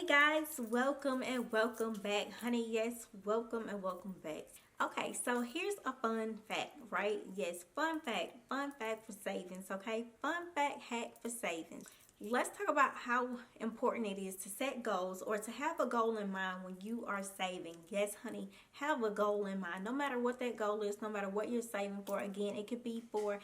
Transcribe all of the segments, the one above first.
guys, welcome and welcome back, honey. Yes, welcome and welcome back. Okay, so here's a fun fact, right? Yes, fun fact for savings. Okay, fun fact hack for savings. Let's talk about how important it is to set goals or to have a goal in mind when you are saving. Yes, honey, have a goal in mind. No matter what that goal is, no matter what you're saving for. Again, it could be for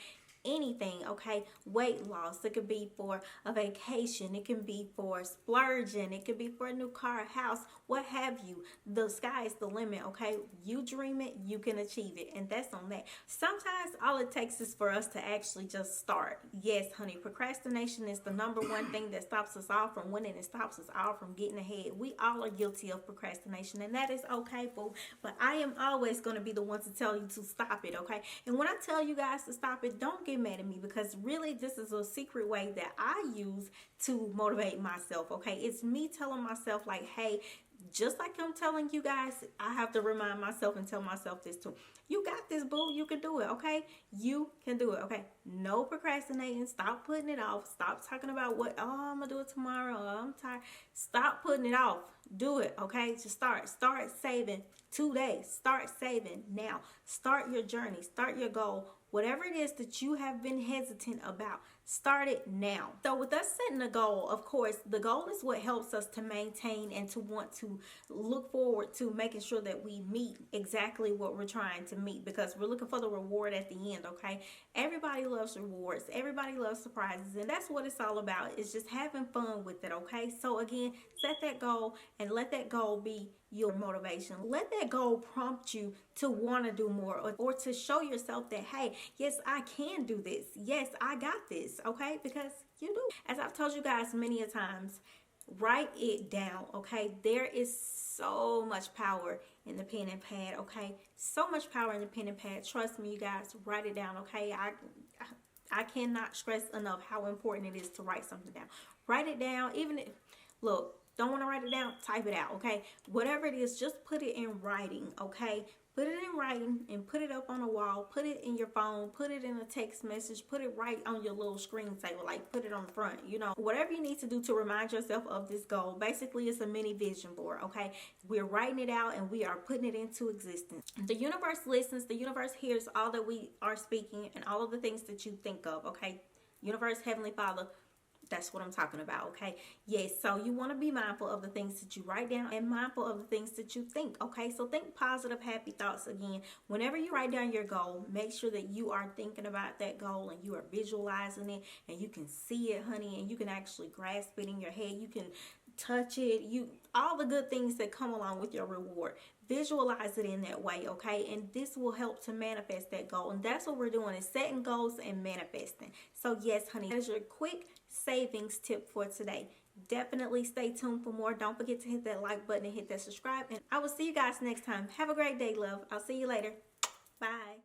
anything, okay? Weight loss, it could be for a vacation, it can be for splurging, it could be for a new car, a house, what have you. The sky is the limit, okay? You dream it, you can achieve it, and that's on that. Sometimes all it takes is for us to actually just start. Yes, honey, procrastination is the number one thing that stops us all from winning and stops us all from getting ahead. We all are guilty of procrastination, and that is okay, boo. But I am always going to be the one to tell you to stop it, okay? And when I tell you guys to stop it, don't get mad at me, because really this is a secret way that I use to motivate myself, okay? It's me telling myself, like, hey, just like I'm telling you guys, I have to remind myself and tell myself this too. You got this, boo. You can do it, okay? You can do it, okay? No procrastinating. Stop putting it off. Stop talking about what, oh, I'm going to do it tomorrow. Oh, I'm tired. Stop putting it off. Do it, okay? Just start. Start saving today. Start saving now. Start your journey. Start your goal. Whatever it is that you have been hesitant about, start it now. So with us setting a goal, of course, the goal is what helps us to maintain and to want to look forward to making sure that we meet exactly what we're trying to meet, because we're looking for the reward at the end, okay? Everybody loves rewards. Everybody loves surprises, and that's what it's all about. It's just having fun with it, okay? So again, set that goal and let that goal be your motivation. Let that goal prompt you to want to do more, or to show yourself that, hey, yes, I can do this. Yes, I got this, okay? Because you do. As I've told you guys many a times, write it down, okay? There is so much power in the pen and pad, okay? So much power in the pen and pad. Trust me, you guys, write it down, okay? I cannot stress enough how important it is to write something down. Write it down. Even if, look, don't want to write it down, type it out, okay? Whatever it is, just put it in writing, okay? Put it in writing and put it up on a wall. Put it in your phone. Put it in a text message. Put it right on your little screensaver. Like, put it on the front, you know. Whatever you need to do to remind yourself of this goal. Basically, it's a mini vision board, okay? We're writing it out and we are putting it into existence. The universe listens. The universe hears all that we are speaking and all of the things that you think of, okay? Universe, Heavenly Father, that's what I'm talking about, okay? Yes, so you want to be mindful of the things that you write down and mindful of the things that you think, okay? So think positive, happy thoughts. Again, whenever you write down your goal, make sure that you are thinking about that goal and you are visualizing it and you can see it, honey, and you can actually grasp it in your head. You can touch it, all the good things that come along with your reward. Visualize it in that way, okay? And this will help to manifest that goal. And that's what we're doing, is setting goals and manifesting. So yes, honey, that is your quick savings tip for today. Definitely stay tuned for more. Don't forget to hit that like button and hit that subscribe. And I will see you guys next time. Have a great day, love. I'll see you later. Bye.